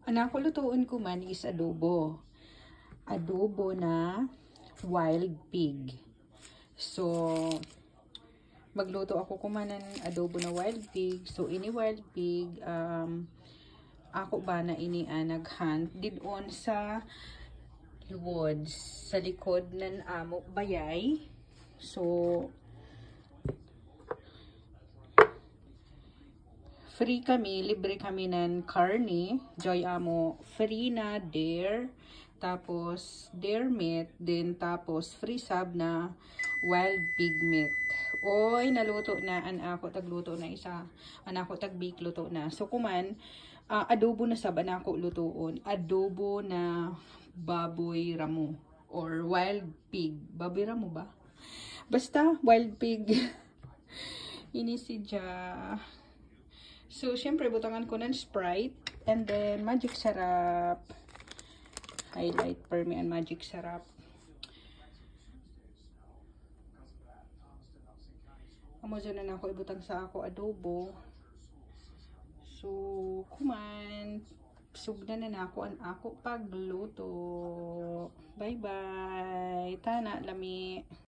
Anak ko lutuon ko man is adobo. Adobo na wild pig. So, magluto ako kumanan adobo na wild pig. So, ini wild pig, ako ba na ini naghunt didon sa woods, sa likod ng amo bayay. So, free kami, libre kami ng karne. Joy amo, free na dare. Tapos, dare meat. Then, tapos, free sub na wild pig meat. Oy, naluto na. Anako, tagluto na isa. Anako, tagbake luto na. So, kuman, adobo na sab, anako lutoon. Adobo na baboy ramo. Or wild pig. Baboy ramo ba? Basta, wild pig. Ini si Ja. So, syempre, butangan ko ng Sprite. And then, magic sarap. Highlight for me and magic sarap. Amazon na ako ibutang sa ako adobo. So, kuman. Sugdan na ako ang ako pagluto. Bye-bye. Tana, lami.